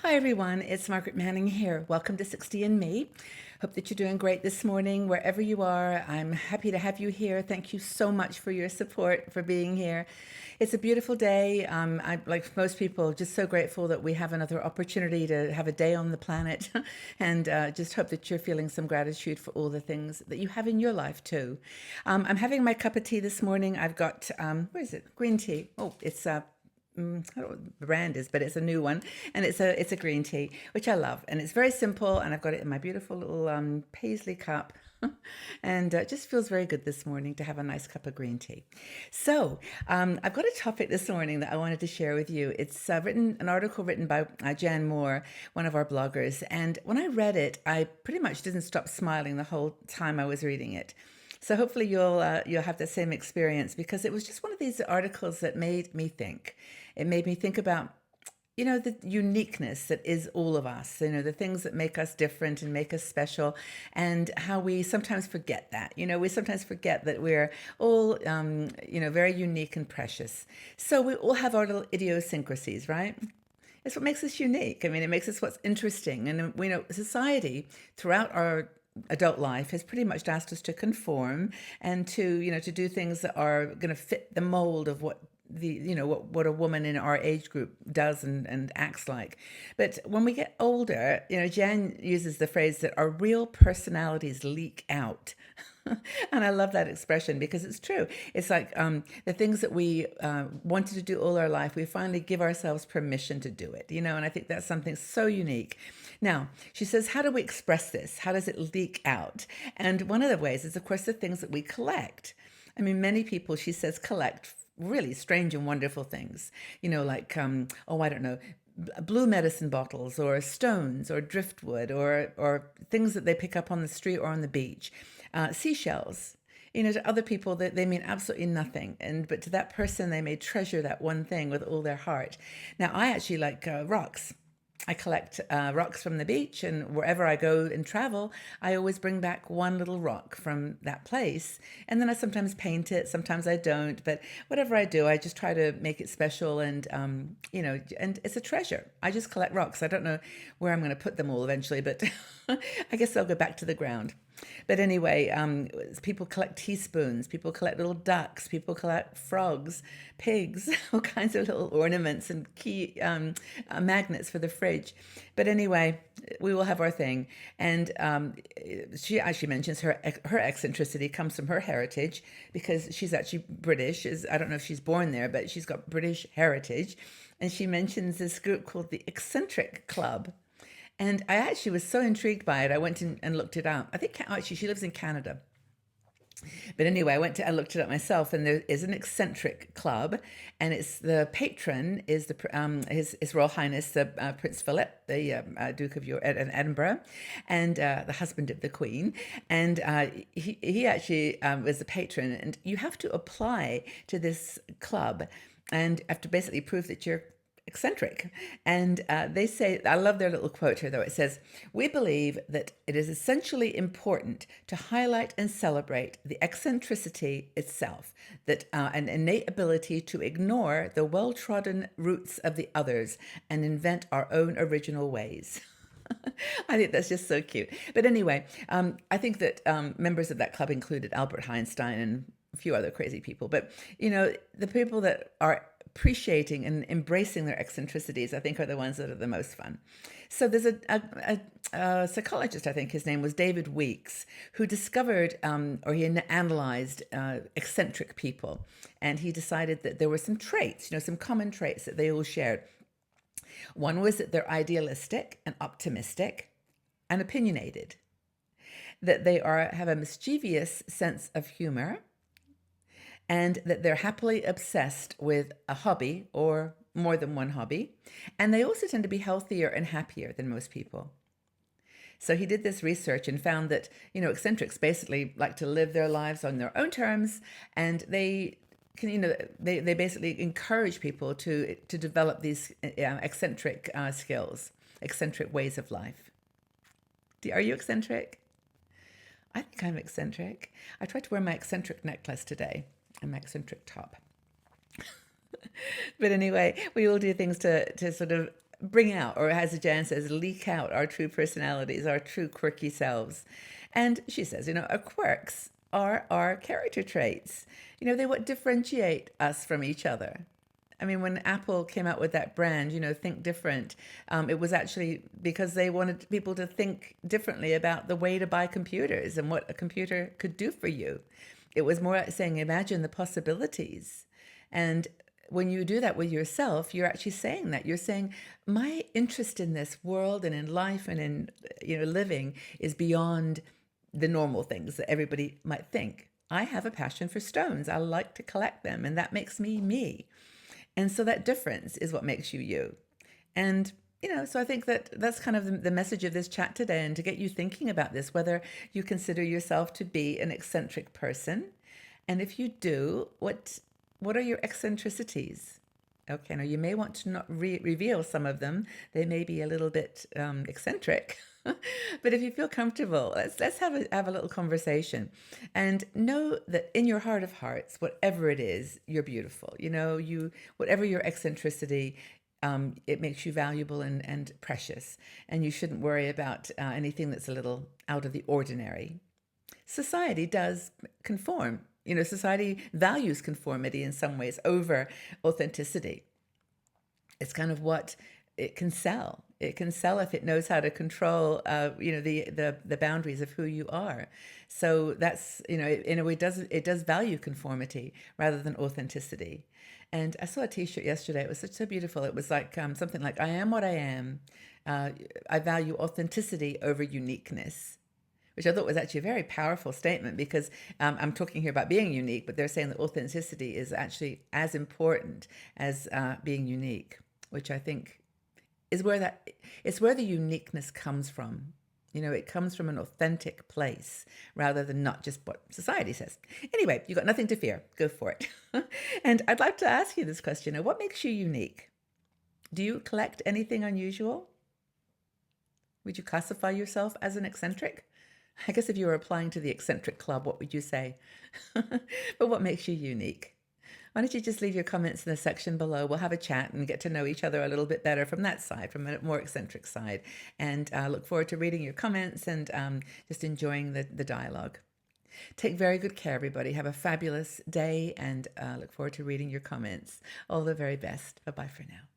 Hi everyone, it's Margaret Manning here. Welcome to 60 and Me. Hope that you're doing great this morning, wherever you are. I'm happy to have you here. Thank you so much for your support, for being here. It's a beautiful day. Like most people, just so grateful that we have another opportunity to have a day on the planet, and just hope that you're feeling some gratitude for all the things that you have in your life too. I'm having my cup of tea this morning. I've got, where is it? Green tea. Oh, it's I don't know what the brand is, but it's a new one, and it's a green tea, which I love, and it's very simple, and I've got it in my beautiful little paisley cup, and it just feels very good this morning to have a nice cup of green tea. So I've got a topic this morning that I wanted to share with you. It's an article written by Jan Moore, one of our bloggers, and when I read it, I pretty much didn't stop smiling the whole time I was reading it. So hopefully you'll have the same experience because it was just one of these articles that made me think. It made me think about the uniqueness that is all of us, the things that make us different and make us special, and how we sometimes forget that. We sometimes forget that we're all, very unique and precious. So we all have our little idiosyncrasies, right? It's what makes us unique. I mean, it makes us what's interesting. And we know society throughout our adult life has pretty much asked us to conform and to do things that are going to fit the mold of what what a woman in our age group does and acts like. But when we get older, Jan uses the phrase that our real personalities leak out. And I love that expression because it's true. It's like the things that we wanted to do all our life, we finally give ourselves permission to do it, and I think that's something so unique. Now, she says, how do we express this? How does it leak out? And one of the ways is, of course, the things that we collect. I mean, many people, she says, collect really strange and wonderful things, like, I don't know, blue medicine bottles or stones or driftwood or things that they pick up on the street or on the beach, seashells. To other people that they mean absolutely nothing, but to that person they may treasure that one thing with all their heart. Now I actually like rocks. I collect rocks from the beach, and wherever I go and travel, I always bring back one little rock from that place. And then I sometimes paint it, sometimes I don't. But whatever I do, I just try to make it special, and and it's a treasure. I just collect rocks. I don't know where I'm going to put them all eventually, but I guess they'll go back to the ground. But anyway, people collect teaspoons, people collect little ducks, people collect frogs, pigs, all kinds of little ornaments and key magnets for the fridge. But anyway, we will have our thing. And she actually mentions her eccentricity comes from her heritage because she's actually British. I don't know if she's born there, but she's got British heritage. And she mentions this group called the Eccentric Club. And I actually was so intrigued by it. I went in and looked it up. I think actually she lives in Canada. But anyway, I looked it up myself, and there is an eccentric club, and it's the patron is His Royal Highness Prince Philip, the Duke of Edinburgh, and the husband of the Queen, and he actually was the patron, and you have to apply to this club, and have to basically prove that you're eccentric. And they say, I love their little quote here, though. It says, we believe that it is essentially important to highlight and celebrate the eccentricity itself, that an innate ability to ignore the well-trodden routes of the others and invent our own original ways. I think that's just so cute. But anyway, I think that members of that club included Albert Einstein and a few other crazy people. But, the people that are appreciating and embracing their eccentricities, I think, are the ones that are the most fun. So there's a psychologist, I think his name was David Weeks, who discovered or he analyzed eccentric people. And he decided that there were some traits, some common traits that they all shared. One was that they're idealistic and optimistic and opinionated, that they have a mischievous sense of humor, and that they're happily obsessed with a hobby or more than one hobby. And they also tend to be healthier and happier than most people. So he did this research and found that, eccentrics basically like to live their lives on their own terms, and they can, they basically encourage people to develop these eccentric skills, eccentric ways of life. Are you eccentric? I think I'm eccentric. I tried to wear my eccentric necklace today and my eccentric top. But anyway, we all do things to sort of bring out, or as Jan says, leak out our true personalities, our true quirky selves. And she says, our quirks are our character traits. They what differentiate us from each other. I mean, when Apple came out with that brand, Think Different, it was actually because they wanted people to think differently about the way to buy computers and what a computer could do for you. It was more like saying, imagine the possibilities. And when you do that with yourself, you're actually saying that. You're saying, my interest in this world and in life and in living is beyond the normal things that everybody might think. I have a passion for stones. I like to collect them, and that makes me me. And so that difference is what makes you you. And, so I think that that's kind of the message of this chat today, and to get you thinking about this, whether you consider yourself to be an eccentric person. And if you do, what are your eccentricities? Okay, now you may want to not reveal some of them. They may be a little bit eccentric. But if you feel comfortable, let's have a little conversation, and know that in your heart of hearts, whatever it is, you're beautiful. Whatever your eccentricity, it makes you valuable and precious, and you shouldn't worry about anything that's a little out of the ordinary. Society does conform. Society values conformity in some ways over authenticity. It's kind of what it can sell. It can sell if it knows how to control, the boundaries of who you are. So that's, in a way, it does value conformity rather than authenticity. And I saw a T-shirt yesterday. It was so beautiful. It was like something like, I am what I am. I value authenticity over uniqueness, which I thought was actually a very powerful statement, because I'm talking here about being unique, but they're saying that authenticity is actually as important as being unique, which I think is where the uniqueness comes from. It comes from an authentic place rather than not just what society says. Anyway, you've got nothing to fear. Go for it. And I'd like to ask you this question. What makes you unique? Do you collect anything unusual? Would you classify yourself as an eccentric? I guess if you were applying to the Eccentric Club, what would you say? But what makes you unique? Why don't you just leave your comments in the section below? We'll have a chat and get to know each other a little bit better from that side, from a more eccentric side. And look forward to reading your comments and just enjoying the dialogue. Take very good care, everybody. Have a fabulous day, and look forward to reading your comments. All the very best. Bye-bye for now.